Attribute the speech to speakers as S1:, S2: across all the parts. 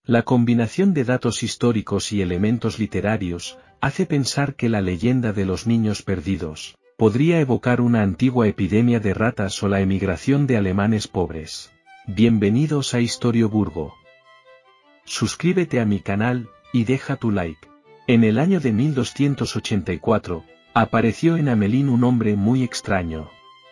S1: La combinación de datos históricos y elementos literarios hace pensar que la leyenda de los niños perdidos podría evocar una antigua epidemia de ratas o la emigración de alemanes pobres. Bienvenidos a Historioburgo. Suscríbete a mi canal y deja tu like. En el año de 1284, apareció en Hamelin un hombre muy extraño.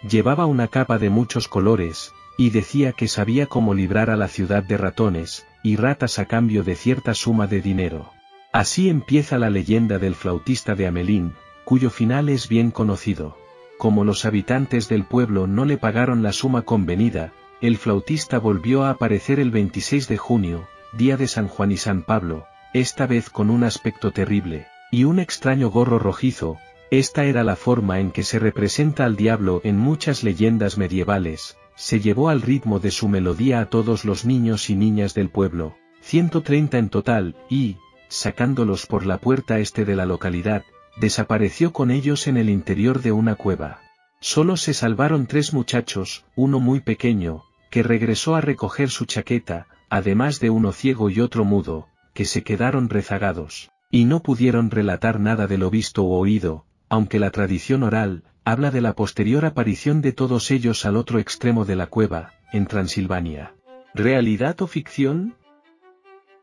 S1: Llevaba una capa de muchos colores, y decía que sabía cómo librar a la ciudad de ratones y ratas a cambio de cierta suma de dinero. Así empieza la leyenda del flautista de Hamelin, cuyo final es bien conocido. Como los habitantes del pueblo no le pagaron la suma convenida, el flautista volvió a aparecer el 26 de junio, día de San Juan y San Pablo, esta vez con un aspecto terrible, y un extraño gorro rojizo. Esta era la forma en que se representa al diablo en muchas leyendas medievales. Se llevó al ritmo de su melodía a todos los niños y niñas del pueblo, 130 en total, y, sacándolos por la puerta este de la localidad, desapareció con ellos en el interior de una cueva. Solo se salvaron 3 muchachos, uno muy pequeño, que regresó a recoger su chaqueta, además de uno ciego y otro mudo, que se quedaron rezagados, y no pudieron relatar nada de lo visto o oído, aunque la tradición oral habla de la posterior aparición de todos ellos al otro extremo de la cueva, en Transilvania. ¿Realidad o ficción?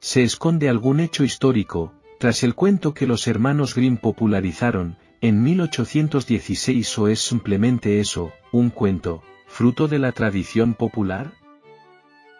S1: ¿Se esconde algún hecho histórico, tras el cuento que los hermanos Grimm popularizaron, en 1816 o es simplemente eso, un cuento, fruto de la tradición popular?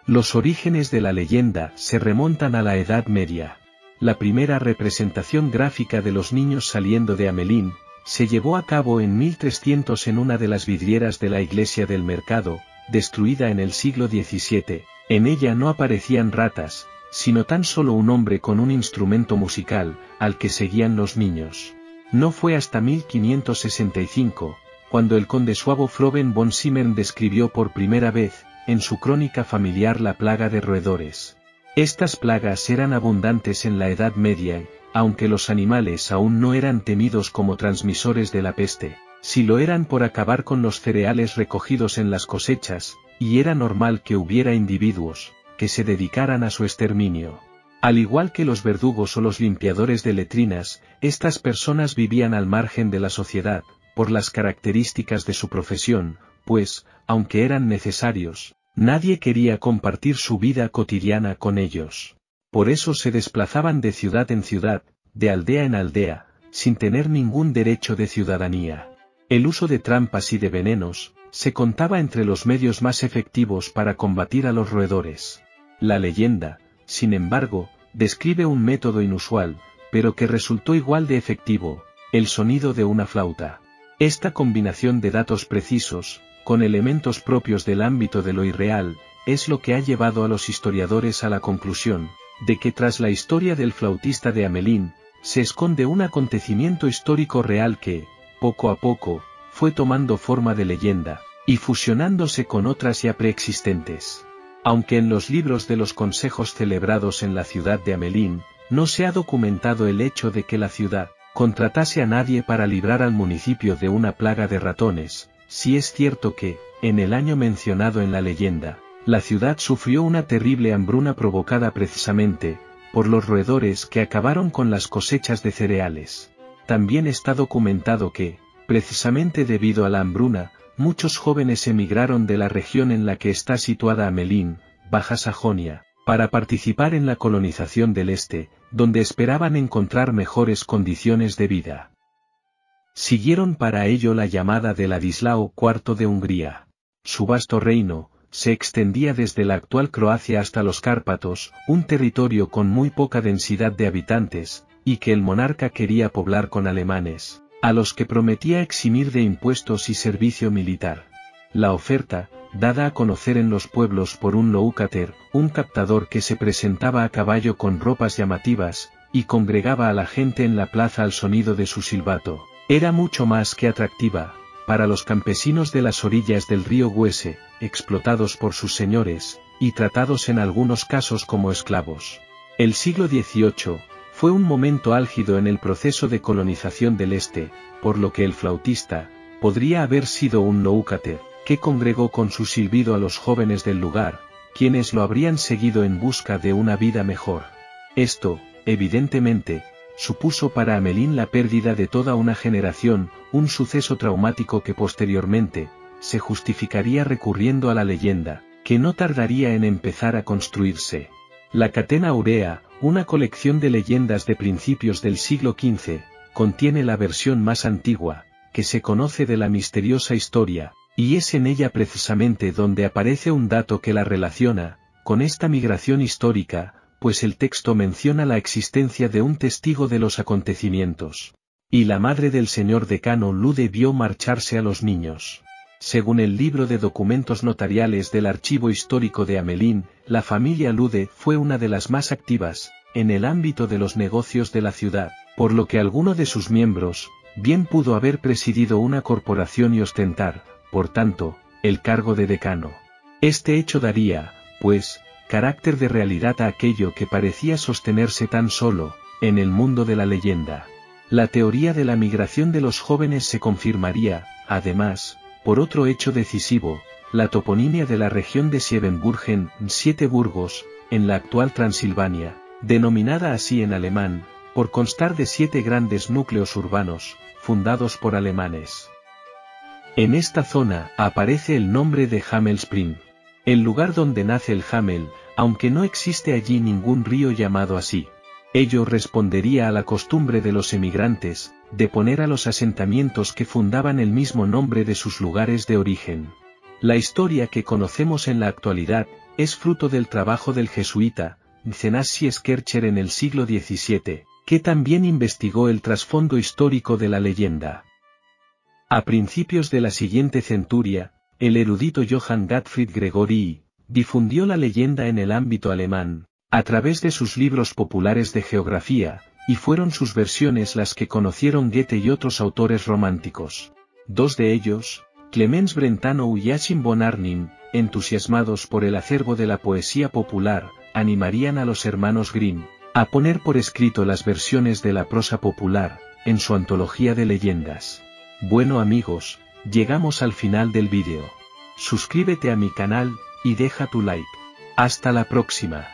S1: Los orígenes de la leyenda se remontan a la Edad Media. La primera representación gráfica de los niños saliendo de Hamelin se llevó a cabo en 1300 en una de las vidrieras de la iglesia del mercado, destruida en el siglo XVII. En ella no aparecían ratas, sino tan solo un hombre con un instrumento musical, al que seguían los niños. No fue hasta 1565, cuando el conde suavo Froben von Simmern describió por primera vez, en su crónica familiar, la plaga de roedores. Estas plagas eran abundantes en la Edad Media, aunque los animales aún no eran temidos como transmisores de la peste, si lo eran por acabar con los cereales recogidos en las cosechas, y era normal que hubiera individuos que se dedicaran a su exterminio. Al igual que los verdugos o los limpiadores de letrinas, estas personas vivían al margen de la sociedad, por las características de su profesión, pues, aunque eran necesarios, nadie quería compartir su vida cotidiana con ellos. Por eso se desplazaban de ciudad en ciudad, de aldea en aldea, sin tener ningún derecho de ciudadanía. El uso de trampas y de venenos se contaba entre los medios más efectivos para combatir a los roedores. La leyenda, sin embargo, describe un método inusual, pero que resultó igual de efectivo: el sonido de una flauta. Esta combinación de datos precisos, con elementos propios del ámbito de lo irreal, es lo que ha llevado a los historiadores a la conclusión de que tras la historia del flautista de Hamelin, se esconde un acontecimiento histórico real que, poco a poco, fue tomando forma de leyenda, y fusionándose con otras ya preexistentes. Aunque en los libros de los consejos celebrados en la ciudad de Hamelin, no se ha documentado el hecho de que la ciudad contratase a nadie para librar al municipio de una plaga de ratones, sí es cierto que, en el año mencionado en la leyenda, la ciudad sufrió una terrible hambruna provocada precisamente por los roedores que acabaron con las cosechas de cereales. También está documentado que, precisamente debido a la hambruna, muchos jóvenes emigraron de la región en la que está situada Hamelin, Baja Sajonia, para participar en la colonización del este, donde esperaban encontrar mejores condiciones de vida. Siguieron para ello la llamada de Ladislao IV de Hungría. Su vasto reino se extendía desde la actual Croacia hasta los Cárpatos, un territorio con muy poca densidad de habitantes, y que el monarca quería poblar con alemanes, a los que prometía eximir de impuestos y servicio militar. La oferta, dada a conocer en los pueblos por un loukater, un captador que se presentaba a caballo con ropas llamativas, y congregaba a la gente en la plaza al sonido de su silbato, era mucho más que atractiva para los campesinos de las orillas del río Weser, explotados por sus señores, y tratados en algunos casos como esclavos. El siglo XVIII Fue un momento álgido en el proceso de colonización del Este, por lo que el flautista podría haber sido un loucater, que congregó con su silbido a los jóvenes del lugar, quienes lo habrían seguido en busca de una vida mejor. Esto, evidentemente, supuso para Amelín la pérdida de toda una generación, un suceso traumático que posteriormente se justificaría recurriendo a la leyenda, que no tardaría en empezar a construirse. La Catena Aurea, una colección de leyendas de principios del siglo XV, contiene la versión más antigua, que se conoce de la misteriosa historia, y es en ella precisamente donde aparece un dato que la relaciona con esta migración histórica, pues el texto menciona la existencia de un testigo de los acontecimientos. Y la madre del señor decano Lude vio marcharse a los niños. Según el libro de documentos notariales del Archivo Histórico de Amelín, la familia Lude fue una de las más activas en el ámbito de los negocios de la ciudad, por lo que alguno de sus miembros bien pudo haber presidido una corporación y ostentar, por tanto, el cargo de decano. Este hecho daría, pues, carácter de realidad a aquello que parecía sostenerse tan solo en el mundo de la leyenda. La teoría de la migración de los jóvenes se confirmaría, además, por otro hecho decisivo, la toponimia de la región de Siebenbürgen, Siete Burgos, en la actual Transilvania, denominada así en alemán, por constar de 7 grandes núcleos urbanos, fundados por alemanes. En esta zona aparece el nombre de Hamelspring, el lugar donde nace el Hamel, aunque no existe allí ningún río llamado así. Ello respondería a la costumbre de los emigrantes, de poner a los asentamientos que fundaban el mismo nombre de sus lugares de origen. La historia que conocemos en la actualidad, es fruto del trabajo del jesuita, Zenasi Skercher en el siglo XVII, que también investigó el trasfondo histórico de la leyenda. A principios de la siguiente centuria, el erudito Johann Gottfried Gregorii difundió la leyenda en el ámbito alemán, a través de sus libros populares de geografía, y fueron sus versiones las que conocieron Goethe y otros autores románticos. 2 de ellos, Clemens Brentano y Joachim von Arnim, entusiasmados por el acervo de la poesía popular, animarían a los hermanos Grimm a poner por escrito las versiones de la prosa popular, en su antología de leyendas. Bueno amigos, llegamos al final del vídeo. Suscríbete a mi canal, y deja tu like. Hasta la próxima.